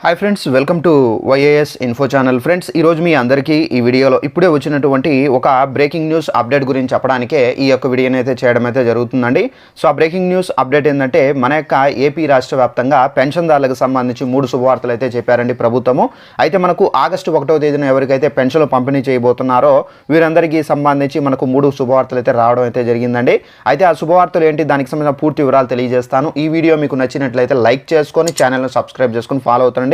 Hi friends, welcome to YAS info channel. Friends, ఈరోజు మీ అందరికీ ఈ వీడియోలో ఇప్పుడే వచ్చినటువంటి ఒక బ్రేకింగ్ న్యూస్ అప్డేట్ గురించి చెప్పడానికే ఈ యొక్క వీడియోని అయితే చేయడం అయితే జరుగుతుందండి. సో ఆ బ్రేకింగ్ న్యూస్ అప్డేట్ ఏంటంటే మన యొక్క ఏపీ రాష్ట్ర వ్యాప్తంగా పెన్షన్దారులకు సంబంధించి 3 శుభవార్తలు అయితే చెప్పారండి ప్రభుత్వము. అయితే మనకు ఆగస్టు 1వ తేదీన ఎవరికైతే పెన్షన్లు పంపిణీ చేయబోతున్నారో వీరందరికీ సంబంధించి మనకు 3 శుభవార్తలు అయితే రావడం అయితే జరిగిందండి. అయితే ఆ శుభవార్తలు ఏంటి, దానికి సంబంధించిన పూర్తి వివరాలు తెలియజేస్తాను. ఈ వీడియో మీకు నచ్చినట్లయితే లైక్ చేసుకొని ఛానల్ను సబ్స్క్రైబ్ చేసుకొని ఫాలో అవుతారండి.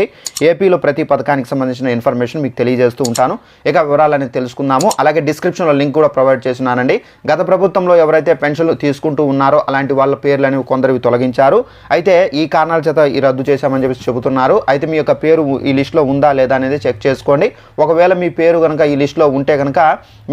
ఏపీలో ప్రతి పథకానికి సంబంధించిన ఇన్ఫర్మేషన్ మీకు తెలియజేస్తూ ఉంటాను. ఇక వివరాలని తెలుసుకుందాము. అలాగే డిస్క్రిప్షన్లో లింక్ కూడా ప్రొవైడ్ చేస్తున్నానండి. గత ప్రభుత్వంలో ఎవరైతే పెన్షన్లు తీసుకుంటూ ఉన్నారో అలాంటి వాళ్ళ పేర్లు అనేవి కొందరివి తొలగించారు. అయితే ఈ కారణాల చేత ఈ రద్దు చేశామని చెప్పి చెబుతున్నారు. అయితే మీ యొక్క పేరు ఈ లిస్టులో ఉందా లేదా అనేది చెక్ చేసుకోండి. ఒకవేళ మీ పేరు కనుక ఈ లిస్టులో ఉంటే కనుక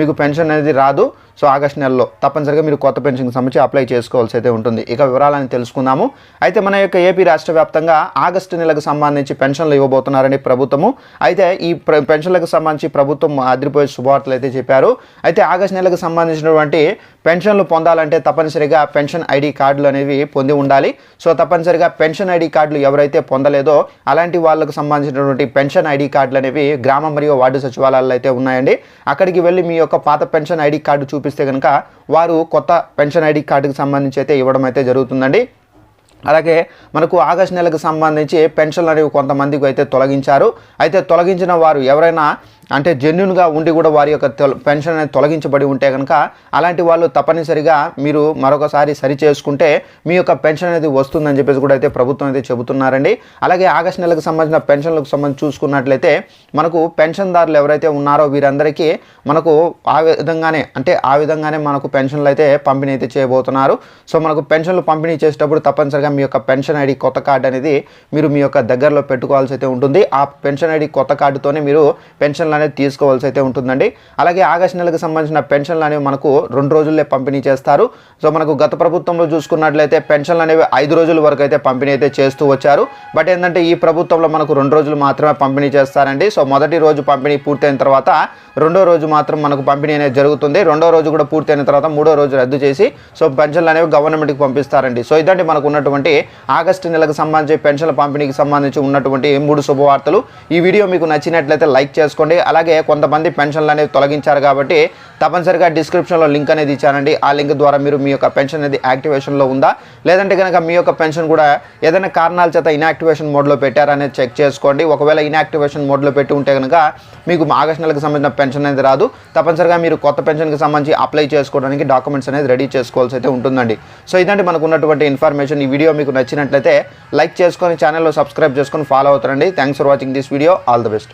మీకు పెన్షన్ అనేది రాదు. సో ఆగస్టు నెలలో తప్పనిసరిగా మీరు కొత్త పెన్షన్కి సంబంధించి అప్లై చేసుకోవాల్సి అయితే ఉంటుంది. ఇక వివరాలని తెలుసుకుందాము. అయితే మన యొక్క ఏపీ రాష్ట్ర వ్యాప్తంగా ఆగస్టు నెలకు సంబంధించి పెన్షన్లు ఇవ్వబోతున్నారని ప్రభుత్వము. అయితే ఈ పెన్షన్లకు సంబంధించి ప్రభుత్వం అదిరిపోయే శుభవార్తలు అయితే చెప్పారు. అయితే ఆగస్టు నెలకు సంబంధించినటువంటి పెన్షన్లు పొందాలంటే తప్పనిసరిగా పెన్షన్ ఐడి కార్డులు అనేవి పొంది ఉండాలి. సో తప్పనిసరిగా పెన్షన్ ఐడి కార్డులు ఎవరైతే పొందలేదో అలాంటి వాళ్ళకు సంబంధించినటువంటి పెన్షన్ ఐడి కార్డులు అనేవి గ్రామ మరియు వార్డు సచివాలయాలు అయితే ఉన్నాయండి. అక్కడికి వెళ్ళి మీ యొక్క పాత పెన్షన్ ఐడి కార్డు చూపిస్తే కనుక వారు కొత్త పెన్షన్ ఐడి కార్డుకి సంబంధించి అయితే ఇవ్వడం అయితే జరుగుతుందండి. అలాగే మనకు ఆగస్టు నెలకు సంబంధించి పెన్షన్లు అనేవి కొంతమందికి అయితే తొలగించారు. అయితే తొలగించిన వారు ఎవరైనా అంటే జెన్యున్గా ఉండి కూడా వారి యొక్క పెన్షన్ అనేది తొలగించబడి ఉంటే కనుక అలాంటి వాళ్ళు తప్పనిసరిగా మీరు మరొకసారి సరి చేసుకుంటే మీ యొక్క పెన్షన్ అనేది వస్తుందని చెప్పేసి కూడా అయితే ప్రభుత్వం అయితే చెబుతున్నారండి. అలాగే ఆగస్టు నెలకు సంబంధించిన పెన్షన్లకు సంబంధించి చూసుకున్నట్లయితే మనకు పెన్షన్దారులు ఎవరైతే ఉన్నారో వీరందరికీ మనకు ఆ విధంగానే మనకు పెన్షన్లు అయితే పంపిణీ అయితే చేయబోతున్నారు. సో మనకు పెన్షన్లు పంపిణీ చేసేటప్పుడు తప్పనిసరిగా మీ యొక్క పెన్షన్ ఐడి కొత్త కార్డు అనేది మీరు మీ యొక్క దగ్గరలో పెట్టుకోవాల్సి అయితే ఉంటుంది. ఆ పెన్షన్ ఐడి కొత్త కార్డుతోనే మీరు పెన్షన్లు అనేది తీసుకోవాల్సి అయితే ఉంటుందండి. అలాగే ఆగస్టు నెలకు సంబంధించిన పెన్షన్లు అనేవి మనకు 2 రోజుల్లో పంపిణీ చేస్తారు. సో మనకు గత ప్రభుత్వంలో చూసుకున్నట్లయితే పెన్షన్లు అనేవి 5 రోజుల వరకు అయితే పంపిణీ అయితే చేస్తూ వచ్చారు. బట్ ఏంటంటే ఈ ప్రభుత్వంలో మనకు 2 రోజులు మాత్రమే పంపిణీ చేస్తారండి. సో మొదటి రోజు పంపిణీ పూర్తయిన తర్వాత 2వ రోజు మాత్రం మనకు పంపిణీ అనేది జరుగుతుంది. 2వ రోజు కూడా పూర్తయిన తర్వాత 3వ రోజు రద్దు చేసి సో పెన్షన్లు అనేవి గవర్నమెంట్కి పంపిస్తారండి. సో ఇదండి మనకు ఉన్నటువంటి ఆగస్టు నెలకు సంబంధించి పెన్షన్ల పంపిణీకి సంబంధించి ఉన్నటువంటి 3 శుభవార్తలు. ఈ వీడియో మీకు నచ్చినట్లయితే లైక్ చేసుకోండి. అలాగే కొంతమంది పెన్షన్లు అనేవి తొలగించారు కాబట్టి తప్పనిసరిగా డిస్క్రిప్షన్లో లింక్ అనేది ఇచ్చానండి. ఆ లింక్ ద్వారా మీరు మీ యొక్క పెన్షన్ అనేది యాక్టివేషన్లో ఉందా లేదంటే కనుక మీ యొక్క పెన్షన్ కూడా ఏదైనా కారణాల చేత ఇన్యాక్టివేషన్ మోడ్లో పెట్టారనేది చెక్ చేసుకోండి. ఒకవేళ ఇన్యాక్టివేషన్ మోడ్లో పెట్టి ఉంటే కనుక మీకు ఆగస్టు నెలకు సంబంధించిన పెన్షన్ అనేది రాదు. తప్పనిసరిగా మీరు కొత్త పెన్షన్కి సంబంధించి అప్లై చేసుకోవడానికి డాక్యుమెంట్స్ అనేది రెడీ చేసుకోవాల్సి అయితే ఉంటుందండి. సో ఇదండి మనకు ఉన్నటువంటి ఇన్ఫర్మేషన్. ఈ వీడియో మీకు నచ్చినట్లయితే లైక్ చేసుకొని ఛానల్లో సబ్స్క్రైబ్ చేసుకొని ఫాలో అవుతారండి. Thanks for watching this video. All the best.